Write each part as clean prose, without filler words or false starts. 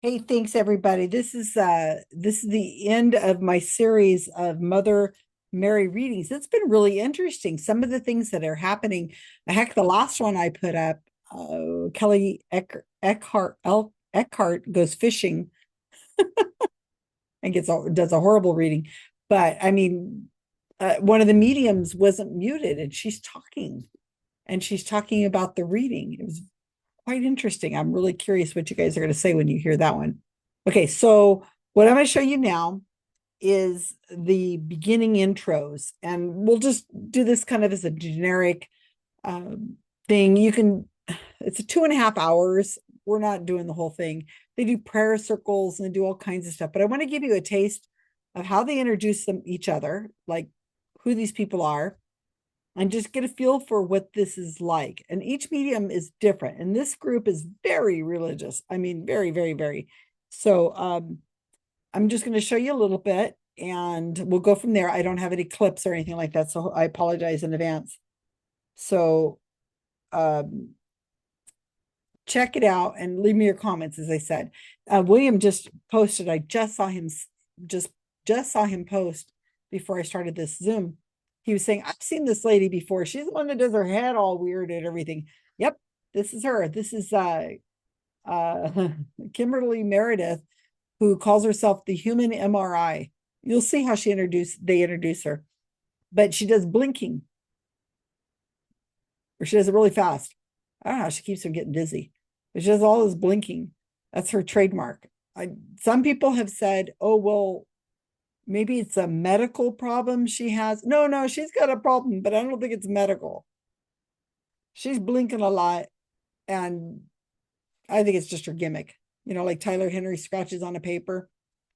Hey, thanks everybody. This is the end of my series of Mother Mary readings. It's been really interesting. Some of the things that are happening. Heck, the last one I put up, Eckhart goes fishing and does a horrible reading. But I mean, one of the mediums wasn't muted, and she's talking about the reading. It was quite interesting. I'm really curious what you guys are going to say when you hear that one. Okay, so what I'm going to show you now is the beginning intros, and we'll just do this kind of as a generic thing. It's a 2.5 hours. We're not doing the whole thing. They do prayer circles and they do all kinds of stuff, but I want to give you a taste of how they introduce each other, like who these people are, and just get a feel for what this is like. And each medium is different. And this group is very religious. I mean, very, very, very. So I'm just going to show you a little bit and we'll go from there. I don't have any clips or anything like that. So I apologize in advance. So check it out and leave me your comments, as I said. William just posted, I just saw him just saw him post before I started this Zoom. He was saying, I've seen this lady before. She's the one that does her head all weird and everything. Yep, this is her. This is uh Kimberly Meredith, who calls herself the human MRI. You'll see how they introduce her. But she does blinking, or she does it really fast. I don't know how she keeps from getting dizzy. But she does all this blinking. That's her trademark. Some people have said, oh, well, maybe it's a medical problem she has. No, she's got a problem, but I don't think it's medical. She's blinking a lot, and I think it's just her gimmick. Like Tyler Henry scratches on a paper.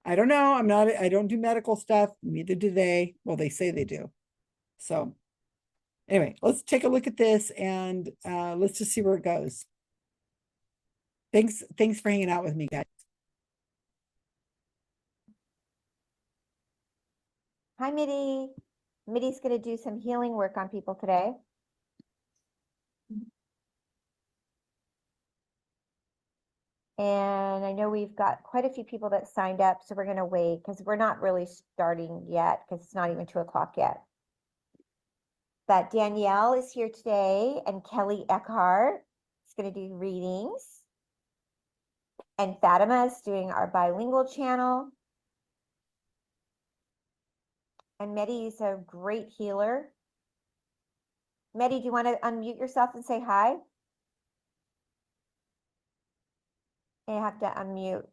I don't know. I don't do medical stuff. Neither do they. Well, they say they do. So anyway, let's take a look at this and let's just see where it goes. Thanks for hanging out with me, guys. Hi, Mitty. Mitty's going to do some healing work on people today. And I know we've got quite a few people that signed up, so we're going to wait because we're not really starting yet because it's not even 2 o'clock yet. But Danielle is here today and Kelley Eckhardt is going to do readings. And Fatima is doing our bilingual channel. And Medi is a great healer. Medi, do you want to unmute yourself and say hi? You have to unmute.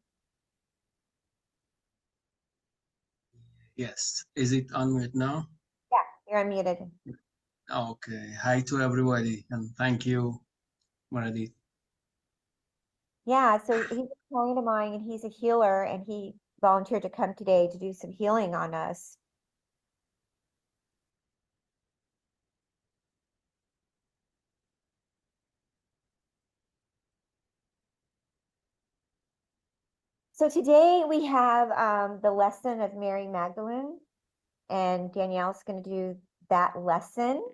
Yes. Is it unmute now? Yeah, you're unmuted. Okay. Hi to everybody, and thank you, Meredith. Yeah, so he's a client of mine and he's a healer and he volunteered to come today to do some healing on us. So today we have the lesson of Mary Magdalene, and Danielle's going to do that lesson.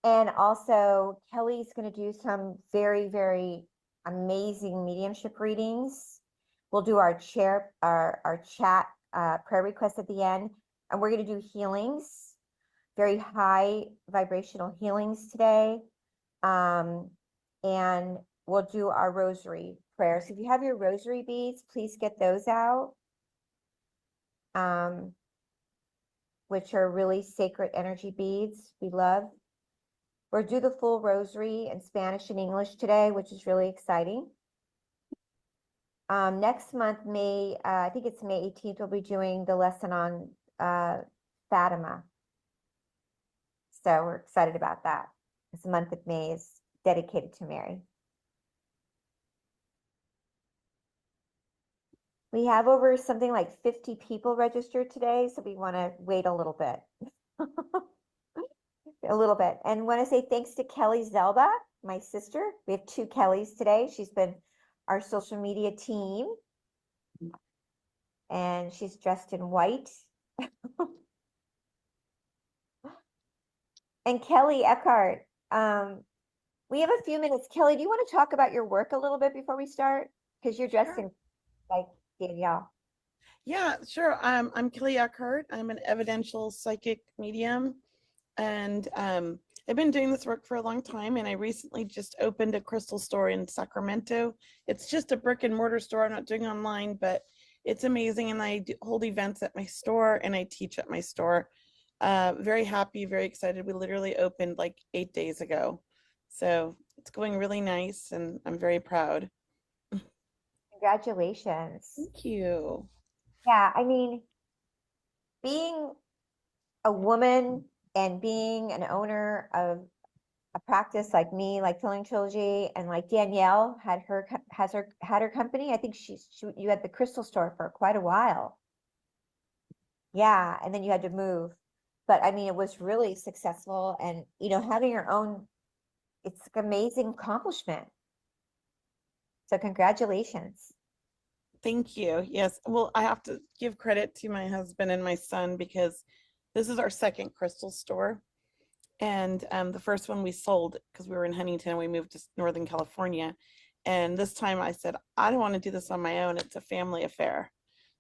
And also Kelley's going to do some very, very amazing mediumship readings. We'll do our chat prayer requests at the end, and we're going to do healings, very high vibrational healings today. And we'll do our rosary prayers. If you have your rosary beads, please get those out, which are really sacred energy beads we love. We'll do the full rosary in Spanish and English today, which is really exciting. Next month, I think it's May 18th, we'll be doing the lesson on Fatima. So we're excited about that. This month of May is dedicated to Mary. We have over something like 50 people registered today, so we want to wait a little bit. A little bit. And want to say thanks to Kelley Zelba, my sister. We have 2 Kelleys today. She's been our social media team. And she's dressed in white. And Kelley Eckhardt, we have a few minutes. Kelley, do you want to talk about your work a little bit before we start? Because you're dressed in like Danielle. Yeah, sure. I'm Kelley Eckhardt. I'm an evidential psychic medium, and I've been doing this work for a long time. And I recently just opened a crystal store in Sacramento. It's just a brick and mortar store. I'm not doing online, but it's amazing. And I hold events at my store and I teach at my store. Very happy, very excited. We literally opened like 8 days ago, so it's going really nice, and I'm very proud. Congratulations. Thank you. Yeah, I mean, being a woman and being an owner of a practice like me, like Filling Trilogy, and like Danielle had her company. I think you had the crystal store for quite a while. Yeah, and then you had to move. But I mean, it was really successful, and having your own, it's an amazing accomplishment. So congratulations. Thank you. Yes. Well, I have to give credit to my husband and my son because this is our second crystal store. And the first one we sold because we were in Huntington and we moved to Northern California. And this time I said, I don't want to do this on my own. It's a family affair.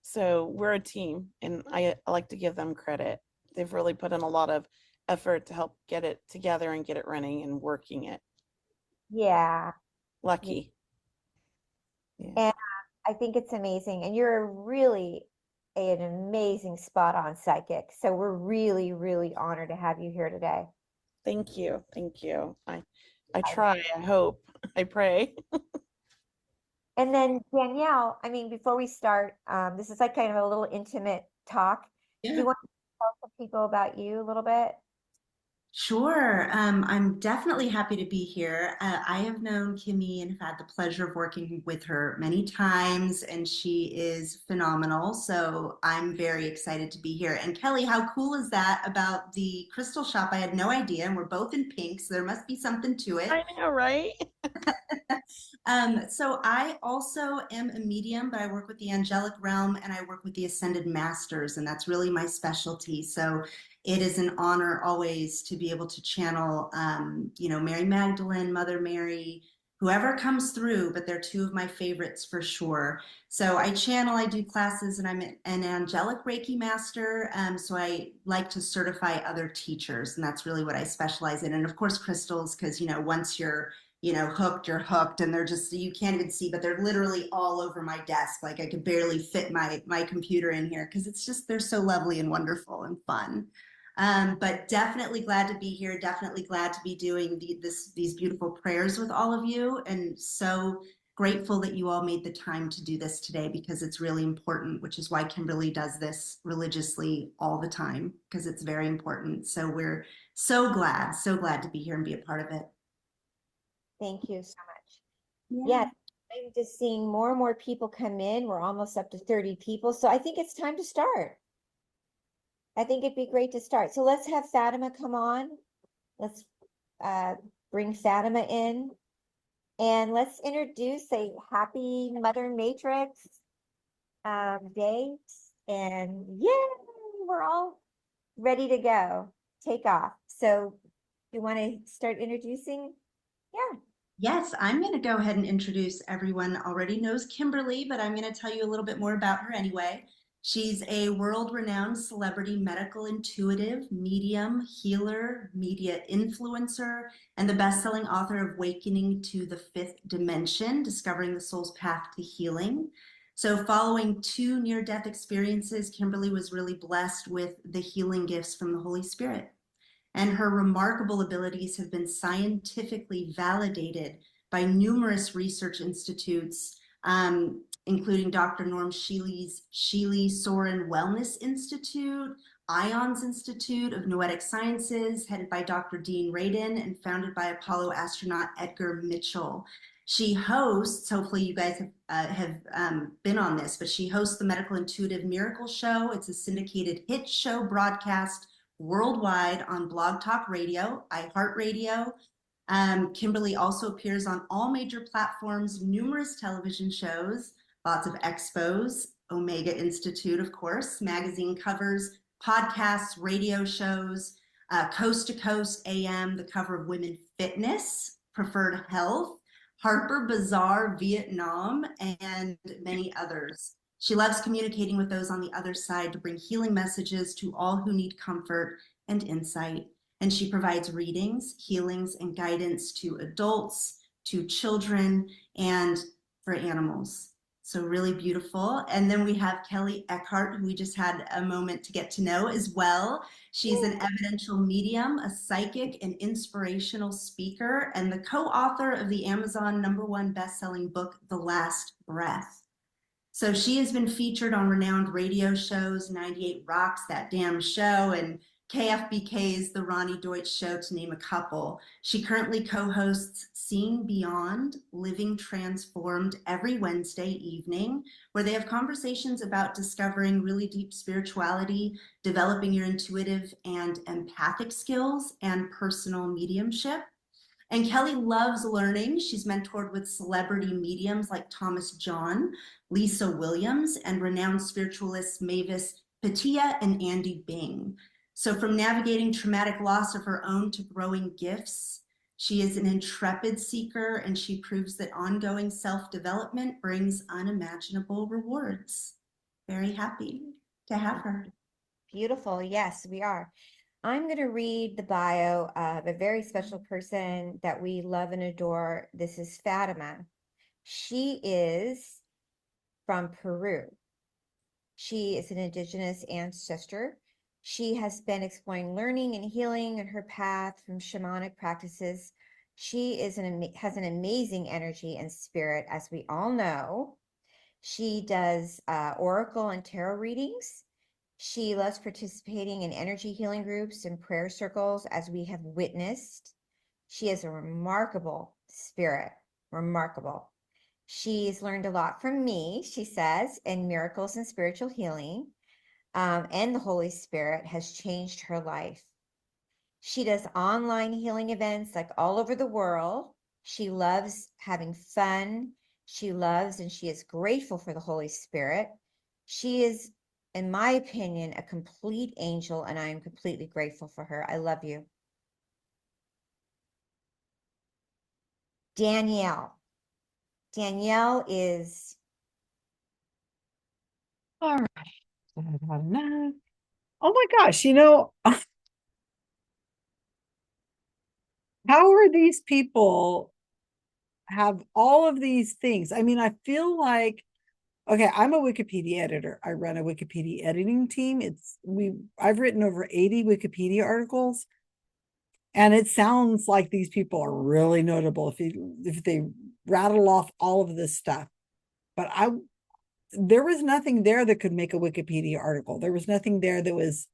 So we're a team, and I like to give them credit. They've really put in a lot of effort to help get it together and get it running and working it. Yeah. Lucky. Yeah. And I think it's amazing. And you're really an amazing spot on psychic. So we're really, really honored to have you here today. Thank you. Thank you. I try, I hope, I pray. And then Danielle, I mean, before we start, this is like kind of a little intimate talk. Do you want to tell some people about you a little bit? Sure. I'm definitely happy to be here. I have known Kimmy and have had the pleasure of working with her many times, and she is phenomenal. So I'm very excited to be here. And Kelley, how cool is that about the crystal shop? I had no idea, and we're both in pink, so there must be something to it. I know, right? So I also am a medium, but I work with the angelic realm and I work with the ascended masters, and that's really my specialty. So it is an honor always to be able to channel, Mary Magdalene, Mother Mary, whoever comes through, but they're two of my favorites for sure. So I channel, I do classes, and I'm an angelic Reiki master. So I like to certify other teachers, and that's really what I specialize in. And of course, crystals, because, once you're hooked, you're hooked, and they're just, you can't even see, but they're literally all over my desk. Like I could barely fit my computer in here because it's just, they're so lovely and wonderful and fun. But definitely glad to be here. Definitely glad to be doing these beautiful prayers with all of you. And so grateful that you all made the time to do this today because it's really important, which is why Kimberly does this religiously all the time because it's very important. So we're so glad to be here and be a part of it. Thank you so much. Yeah, I'm just seeing more and more people come in. We're almost up to 30 people. So I think it's time to start. I think it'd be great to start. So let's have Fatima come on. Let's bring Fatima in. And let's introduce a happy Mother Matrix day. And yay, we're all ready to go. Take off. So you want to start introducing? Yeah. Yes, I'm going to go ahead and introduce everyone already knows Kimberly, but I'm going to tell you a little bit more about her anyway. She's a world-renowned celebrity medical intuitive, medium, healer, media influencer, and the best-selling author of Awakening to the Fifth Dimension, Discovering the Soul's Path to Healing. So following 2 near-death experiences, Kimberly was really blessed with the healing gifts from the Holy Spirit. And her remarkable abilities have been scientifically validated by numerous research institutes, including Dr. Norm Shealy Soren Wellness Institute, IONS Institute of Noetic Sciences, headed by Dr. Dean Radin and founded by Apollo astronaut Edgar Mitchell. She hosts, hopefully you guys have been on this, but she hosts the Medical Intuitive Miracle Show. It's a syndicated hit show broadcast worldwide on Blog Talk Radio, iHeartRadio. Kimberly also appears on all major platforms, numerous television shows, lots of expos, Omega Institute, of course, magazine covers, podcasts, radio shows, Coast to Coast AM, the cover of Women Fitness, Preferred Health, Harper Bazaar, Vietnam, and many others. She loves communicating with those on the other side to bring healing messages to all who need comfort and insight. And she provides readings, healings, and guidance to adults, to children, and for animals. So really beautiful. And then we have Kelley Eckhardt, who we just had a moment to get to know as well. She's an evidential medium, a psychic, and inspirational speaker, and the co-author of the Amazon #1 best-selling book, The Last Breath. So she has been featured on renowned radio shows, 98 Rocks, That Damn Show, and KFBK's The Ronnie Deutsch Show, to name a couple. She currently co-hosts Seeing Beyond, Living Transformed every Wednesday evening, where they have conversations about discovering really deep spirituality, developing your intuitive and empathic skills, and personal mediumship. And Kelley loves learning. She's mentored with celebrity mediums like Thomas John, Lisa Williams, and renowned spiritualists Mavis Patia and Andy Bing. So from navigating traumatic loss of her own to growing gifts, she is an intrepid seeker, and she proves that ongoing self-development brings unimaginable rewards. Very happy to have her. Beautiful. Yes, we are. I'm going to read the bio of a very special person that we love and adore. This is Fatima. She is from Peru. She is an indigenous ancestor. She has been exploring learning and healing in her path from shamanic practices. She has an amazing energy and spirit, as we all know. She does oracle and tarot readings. She loves participating in energy healing groups and prayer circles, as we have witnessed. She is a remarkable spirit, remarkable. She's learned a lot from me, she says, in miracles and spiritual healing, and the Holy Spirit has changed her life. She does online healing events like all over the world. She loves having fun. She loves and she is grateful for the Holy Spirit. She is, in my opinion, a complete angel, and I am completely grateful for her. I love you. Danielle. Danielle is... All right. Oh my gosh, you know, how are these people have all of these things? I mean, I feel like, okay, I'm a Wikipedia editor. I run a Wikipedia editing team. I've written over 80 Wikipedia articles, and it sounds like these people are really notable if they rattle off all of this stuff. But there was nothing there that could make a Wikipedia article. There was nothing there that was,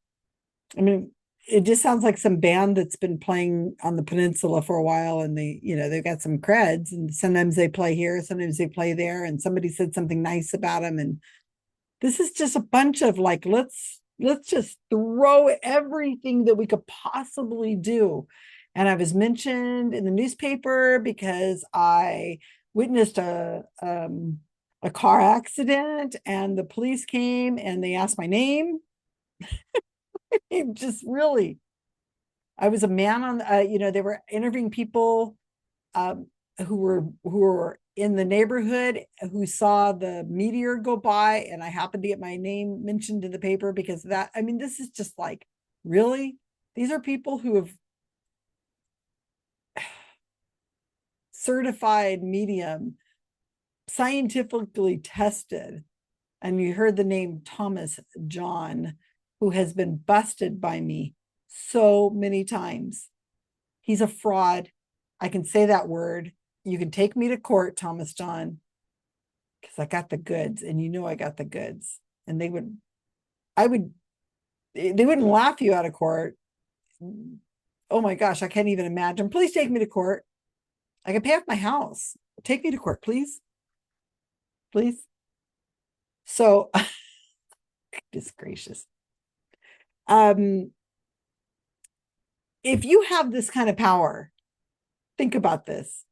I mean, it just sounds like some band that's been playing on the peninsula for a while, and they've got some creds, and sometimes they play here, sometimes they play there, and somebody said something nice about them. And this is just a bunch of like, let's just throw everything that we could possibly do. And I was mentioned in the newspaper because I witnessed a car accident, and the police came and they asked my name. Just really, I was a man on, they were interviewing people who were in the neighborhood who saw the meteor go by, and I happened to get my name mentioned in the paper because this is just like, really? These are people who have certified medium, scientifically tested, and you heard the name Thomas John, who has been busted by me so many times. He's a fraud. I can say that word. You can take me to court, Thomas John, because I got the goods, and I got the goods. And they wouldn't laugh you out of court. Oh my gosh, I can't even imagine. Please take me to court. I can pay off my house. Take me to court, please. Please. So, goodness gracious. If you have this kind of power, think about this.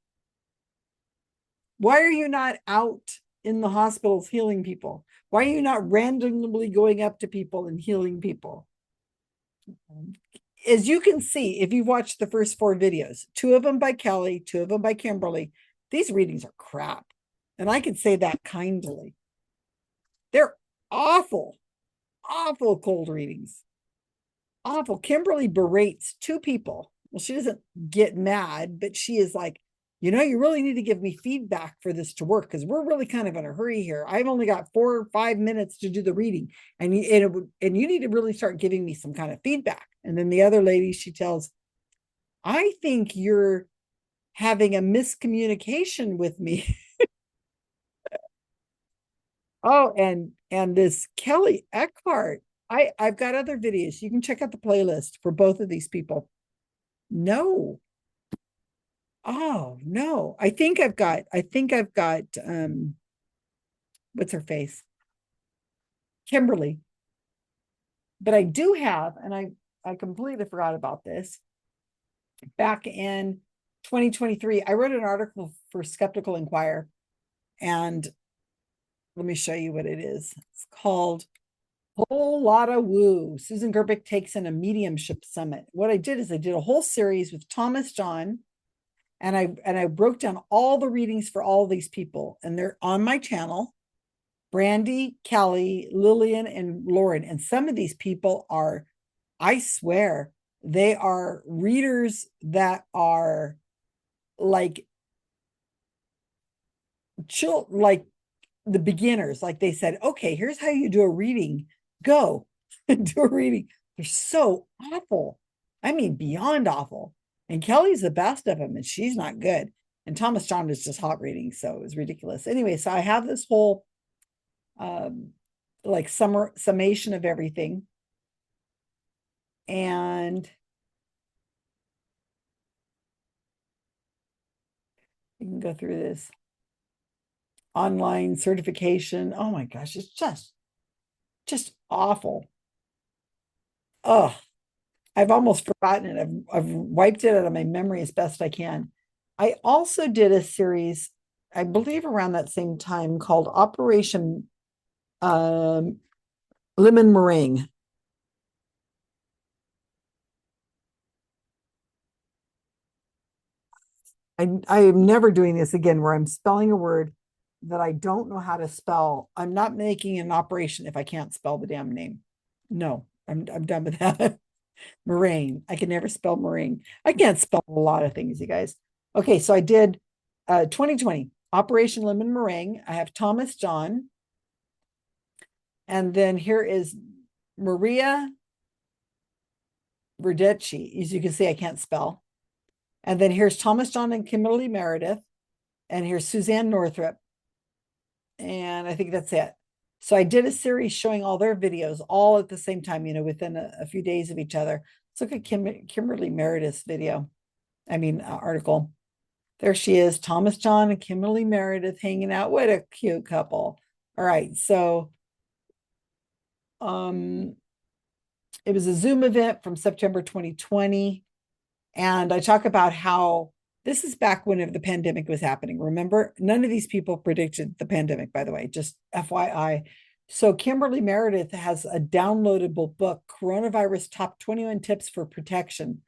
Why are you not out in the hospitals healing people? Why are you not randomly going up to people and healing people? As you can see, if you've watched the first 4 videos, 2 of them by Kelley, 2 of them by Kimberly, these readings are crap. And I can say that kindly. They're awful, awful cold readings. Awful. Kimberly berates two people. Well, she doesn't get mad, but she is like, you know, you really need to give me feedback for this to work because we're really kind of in a hurry here. I've only got 4 or 5 minutes to do the reading, and you need to really start giving me some kind of feedback. And then the other lady, she tells, I think you're having a miscommunication with me. Oh, and this Kelley Eckhardt, I've got other videos. You can check out the playlist for both of these people. No. Oh, no. I think I've got what's her face? Kimberly. But I do have, and I completely forgot about this. Back in 2023, I wrote an article for Skeptical Inquirer, and let me show you what it is. It's called Whole Lotta Woo. Susan Gerbic takes in a mediumship summit. What I did is I did a whole series with Thomas John, and I broke down all the readings for all of these people, and they're on my channel. Brandy, Kelley, Lillian, and Lauren. And some of these people are, I swear, they are readers that are like like the beginners. Like they said, okay, here's how you do a reading. Go and do a reading. They're so awful. I mean, beyond awful. And Kelley's the best of them, and she's not good. And Thomas John is just hot reading, so it was ridiculous. Anyway, so I have this whole like summation of everything. And you can go through this online certification. Oh my gosh, it's just awful. Oh, I've almost forgotten it. I've wiped it out of my memory as best I can. I also did a series, I believe around that same time, called Operation Lemon Meringue. I am never doing this again where I'm spelling a word that I don't know how to spell. I'm not making an operation if I can't spell the damn name. No, I'm done with that. Meringue. I can never spell meringue. I can't spell a lot of things, you guys. Okay, so I did 2020 Operation Lemon Meringue. I have Thomas John. And then here is Maria Verdecci. As you can see, I can't spell. And then here's Thomas John and Kimberly Meredith. And here's Suzanne Northrup. And I think that's it. So I did a series showing all their videos all at the same time, you know, within a few days of each other. Let's look at Kimberly Meredith's video. Article. There she is, Thomas John and Kimberly Meredith hanging out. What a cute couple. All right, so it was a Zoom event from September 2020. And I talk about how this is back when the pandemic was happening. Remember, none of these people predicted the pandemic, by the way, just FYI. So Kimberly Meredith has a downloadable book, Coronavirus Top 21 Tips for Protection.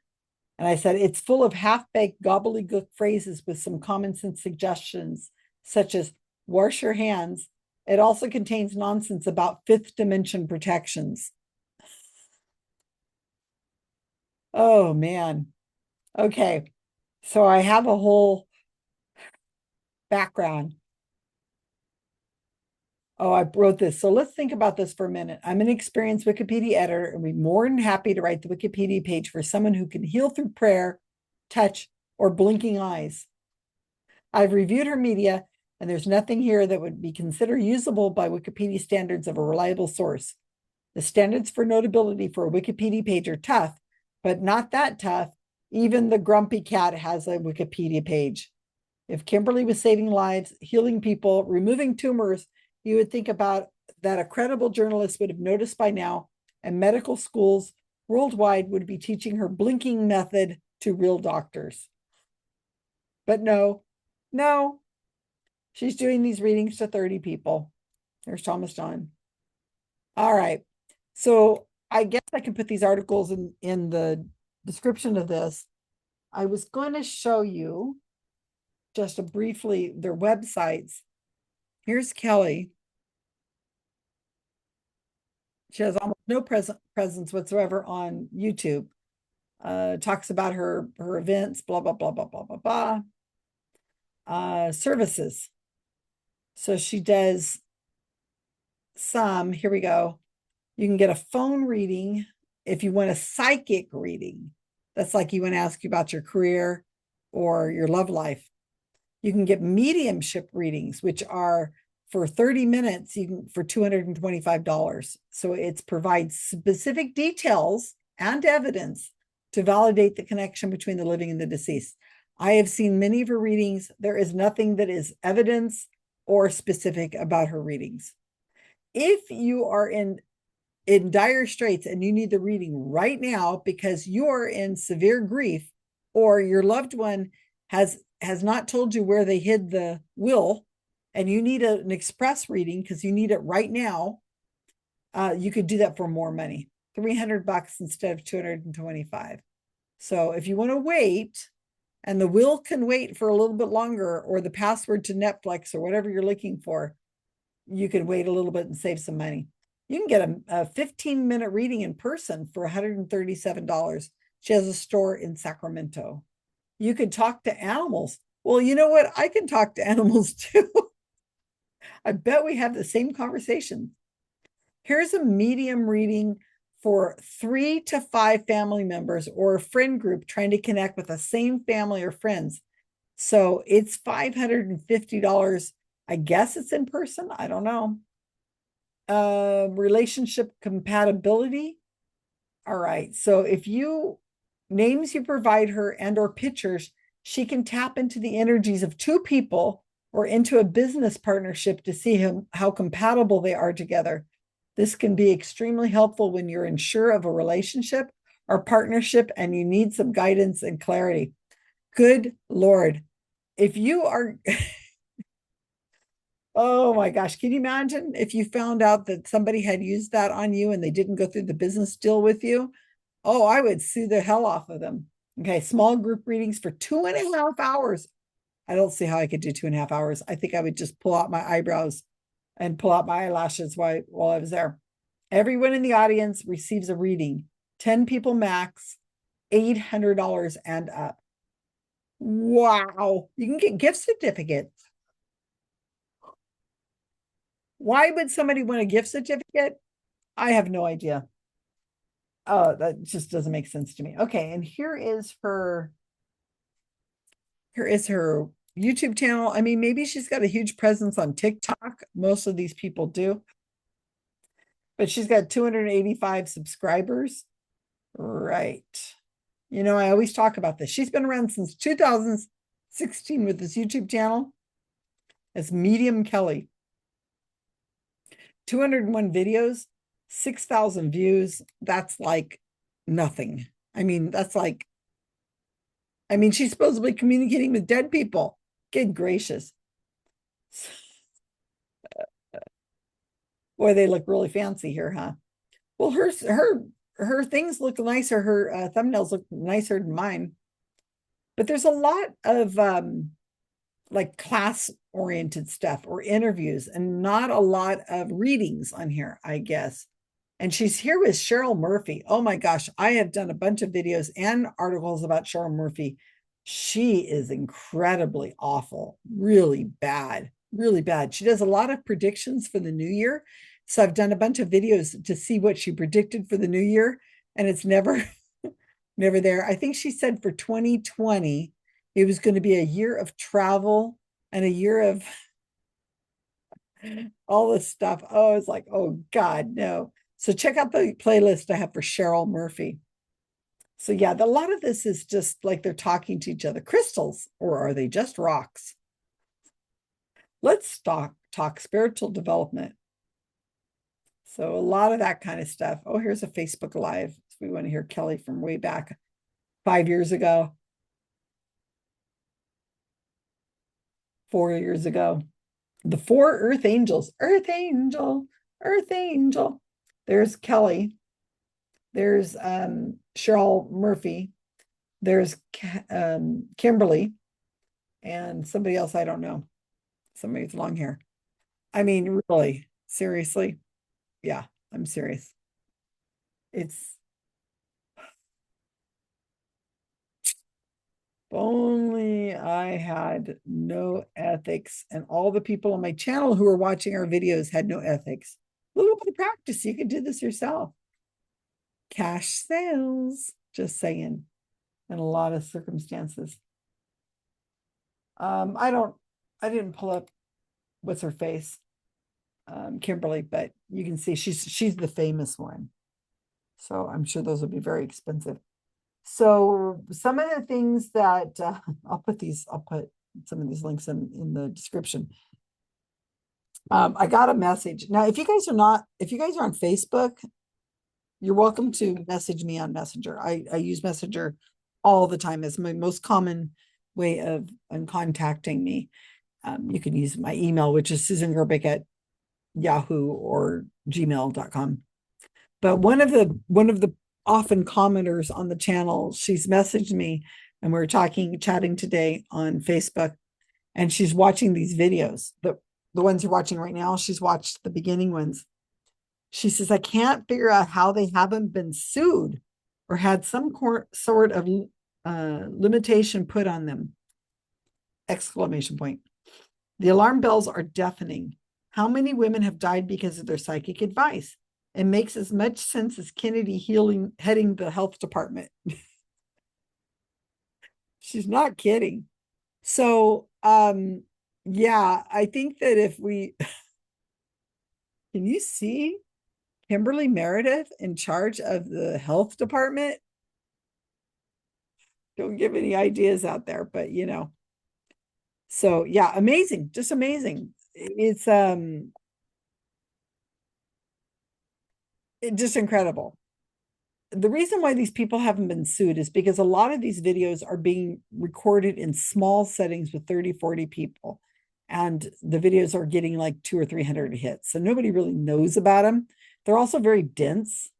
And I said, it's full of half-baked gobbledygook phrases with some common sense suggestions, such as wash your hands. It also contains nonsense about fifth dimension protections. Oh, man. Okay. So I have a whole background. Oh, I wrote this. So let's think about this for a minute. I'm an experienced Wikipedia editor and we're more than happy to write the Wikipedia page for someone who can heal through prayer, touch, or blinking eyes. I've reviewed her media and there's nothing here that would be considered usable by Wikipedia standards of a reliable source. The standards for notability for a Wikipedia page are tough, but not that tough. Even the grumpy cat has a Wikipedia page. If Kimberly was saving lives, healing people, removing tumors, you would think about that a credible journalist would have noticed by now, and medical schools worldwide would be teaching her blinking method to real doctors. But no, she's doing these readings to 30 people. There's Thomas John. All right. So I guess I can put these articles in the description of this. I was going to show you just a briefly their websites. Here's Kelley. She has almost no presence whatsoever on YouTube. Talks about her events, blah, blah, blah, blah, blah, blah, blah. Services. So she does some, here we go. You can get a phone reading if you want a psychic reading. That's like you want to ask you about your career or your love life. You can get mediumship readings, which are for 30 minutes, you can for $225. So it provides specific details and evidence to validate the connection between the living and the deceased. I have seen many of her readings. There is nothing that is evidence or specific about her readings. If you are in dire straits and you need the reading right now because you're in severe grief or your loved one has not told you where they hid the will and you need an express reading because you need it right now, you could do that for more money, $300 instead of $225. So if you want to wait, and the will can wait for a little bit longer, or the password to Netflix or whatever you're looking for, you could wait a little bit and save some money. You can get a 15-minute reading in person for $137. She has a store in Sacramento. You could talk to animals. Well, you know what? I can talk to animals too. I bet we have the same conversation. Here's a medium reading for 3 to 5 family members or a friend group trying to connect with the same family or friends. So it's $550. I guess it's in person. I don't know. Relationship compatibility. All right. So if you names you provide her and or pictures, she can tap into the energies of 2 people or into a business partnership to see how compatible they are together. This can be extremely helpful when you're unsure of a relationship or partnership and you need some guidance and clarity. Good Lord. If you are, oh my gosh, can you imagine if you found out that somebody had used that on you and they didn't go through the business deal with you? Oh, I would sue the hell off of them. Okay, small group readings for 2.5 hours. I don't see how I could do 2.5 hours. I think I would just pull out my eyebrows and pull out my eyelashes while I was there. Everyone in the audience receives a reading. 10 people max, $800 and up. Wow. You can get gift certificates. Why would somebody want a gift certificate? I have no idea. Oh, that just doesn't make sense to me. Okay, and here is her YouTube channel. I mean, maybe she's got a huge presence on TikTok. Most of these people do. But she's got 285 subscribers. Right. You know, I always talk about this. She's been around since 2016 with this YouTube channel. It's Medium Kelley. 201 videos, 6,000 views. That's like nothing. I mean, she's supposedly communicating with dead people. Good gracious. Boy, they look really fancy here, huh? Well, her things look nicer. Her thumbnails look nicer than mine. But there's a lot of like class-oriented stuff or interviews and not a lot of readings on here, I guess. And she's here with Cheryl Murphy. Oh my gosh, I have done a bunch of videos and articles about Cheryl Murphy. She is incredibly awful, really bad, really bad. She does a lot of predictions for the new year. So I've done a bunch of videos to see what she predicted for the new year, and it's never, never there. I think she said for 2020, it was going to be a year of travel and a year of all this stuff. Oh, it's like, oh God, no. So check out the playlist I have for Cheryl Murphy. So yeah, a lot of this is just like they're talking to each other. Crystals, or are they just rocks? Let's talk spiritual development. So a lot of that kind of stuff. Oh, here's a Facebook Live. So we want to hear Kelley from way back 5 years ago. 4 years ago. The 4 Earth Angels. Earth Angel, Earth Angel. There's Kelley. There's Cheryl Murphy. There's Kimberly. and somebody else I don't know. Somebody with long hair. I mean, really, seriously. Yeah, I'm serious. It's if only I had no ethics and all the people on my channel who are watching our videos had no ethics. A little bit of practice, you could do this yourself. Cash sales, just saying, in a lot of circumstances. I didn't pull up what's her face, Kimberly, but you can see she's the famous one. So I'm sure those would be very expensive. So some of the things that I'll put some of these links in the description. I got a message. Now, if you guys are on Facebook, you're welcome to message me on Messenger. I use Messenger all the time as my most common way of contacting me. You can use my email, which is susangerbic@yahoo or gmail.com. But one of the often commenters on the channel, she's messaged me, and we're chatting today on Facebook, and she's watching these videos. The ones you're watching right now, she's watched the beginning ones. She says, I can't figure out how they haven't been sued or had some sort of limitation put on them. Exclamation point. The alarm bells are deafening. How many women have died because of their psychic advice? It makes as much sense as Kennedy heading the health department. She's not kidding. So, yeah, I think that if we, can you see Kimberly Meredith in charge of the health department? Don't give any ideas out there, but so yeah, amazing, just amazing. It's just incredible. The reason why these people haven't been sued is because a lot of these videos are being recorded in small settings with 30, 40 people. And the videos are getting like 200 or 300 hits. So nobody really knows about them. They're also very dense.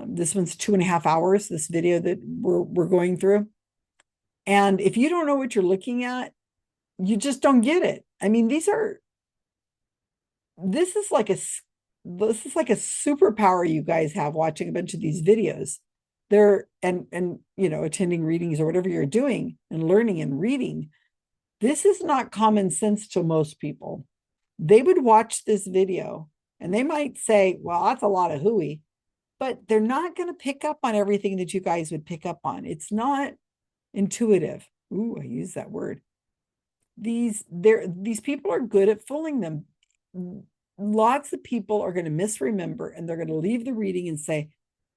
This one's 2.5 hours, this video that we're going through. And if you don't know what you're looking at, you just don't get it. I mean, this is like a superpower you guys have watching a bunch of these videos. And attending readings or whatever you're doing and learning and reading. This is not common sense to most people. They would watch this video and they might say, well, that's a lot of hooey, but they're not going to pick up on everything that you guys would pick up on. It's not intuitive. Ooh, I use that word. These people are good at fooling them. Lots of people are going to misremember and they're going to leave the reading and say,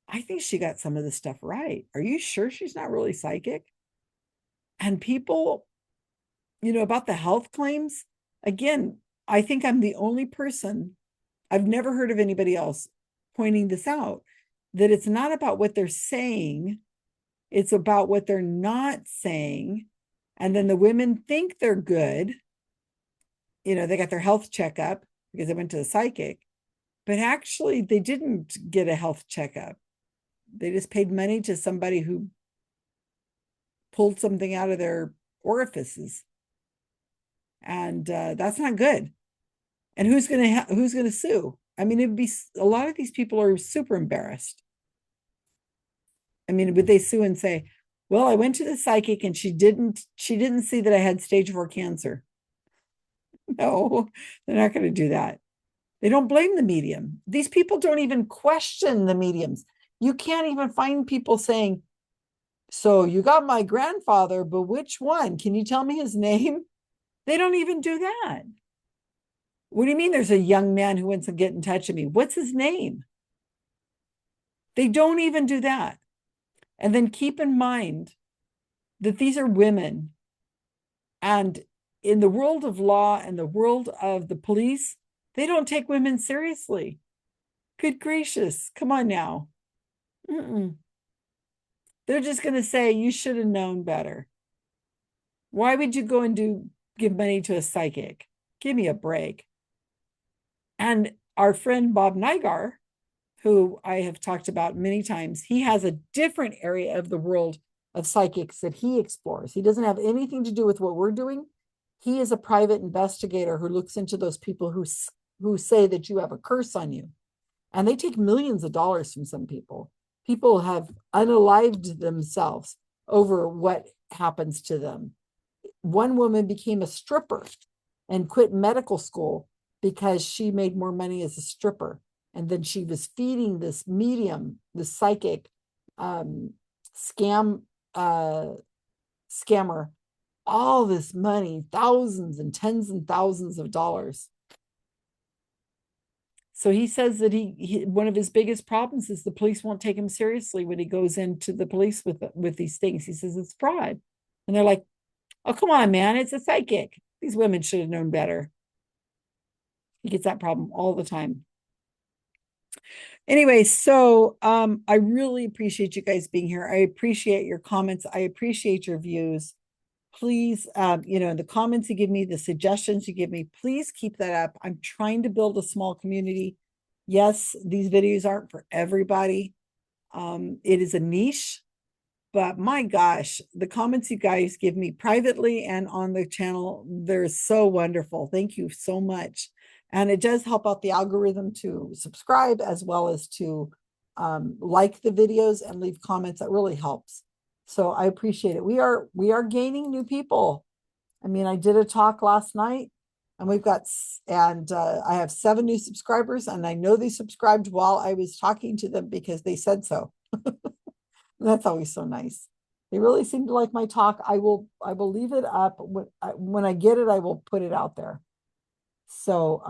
I think she got some of this stuff right. Are you sure she's not really psychic? And people, about the health claims, again, I think I'm the only person, I've never heard of anybody else pointing this out, that it's not about what they're saying, it's about what they're not saying. And then the women think they're good. They got their health checkup because they went to the psychic, but actually they didn't get a health checkup. They just paid money to somebody who pulled something out of their orifices. And that's not good. And who's going to sue? I mean, it'd be, a lot of these people are super embarrassed. I mean, would they sue and say, well, I went to the psychic and she didn't see that I had stage 4 cancer? No, they're not going to do that. They don't blame the medium. These people don't even question the mediums. You can't even find people saying, so you got my grandfather, but which one? Can you tell me his name? They don't even do that. What do you mean there's a young man who wants to get in touch with me? What's his name? They don't even do that. And then keep in mind that these are women. And in the world of law and the world of the police, they don't take women seriously. Good gracious, come on now. They're just going to say, you should have known better. Why would you go and give money to a psychic? Give me a break. And our friend Bob Nygaard, who I have talked about many times, he has a different area of the world of psychics that he explores. He doesn't have anything to do with what we're doing. He is a private investigator who looks into those people who say that you have a curse on you. And they take millions of dollars from some people. People have unalived themselves over what happens to them. One woman became a stripper and quit medical school because she made more money as a stripper. And then she was feeding this medium, the psychic scammer, all this money, thousands and tens and thousands of dollars. So he says that one of his biggest problems is the police won't take him seriously when he goes into the police with these things. He says it's fraud. And they're like, oh, come on, man, it's a psychic. These women should have known better. He gets that problem all the time. Anyway, so I really appreciate you guys being here. I appreciate your comments. I appreciate your views. Please, the comments you give me, the suggestions you give me, please keep that up. I'm trying to build a small community. Yes, these videos aren't for everybody. It is a niche, but my gosh, the comments you guys give me privately and on the channel, they're so wonderful. Thank you so much. And it does help out the algorithm to subscribe as well as to like the videos and leave comments. That really helps. So I appreciate it. We are gaining new people. I mean, I did a talk last night and I have 7 new subscribers, and I know they subscribed while I was talking to them because they said so. That's always so nice. They really seem to like my talk. I will leave it up. When I get it, I will put it out there. So,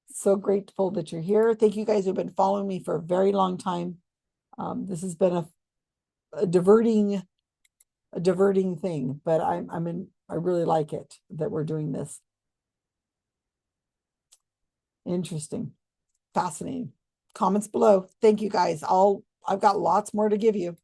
so grateful that you're here. Thank you guys who've been following me for a very long time. This has been a diverting thing, but I really like it that we're doing this. Interesting, fascinating. Comments below. Thank you guys. I've got lots more to give you.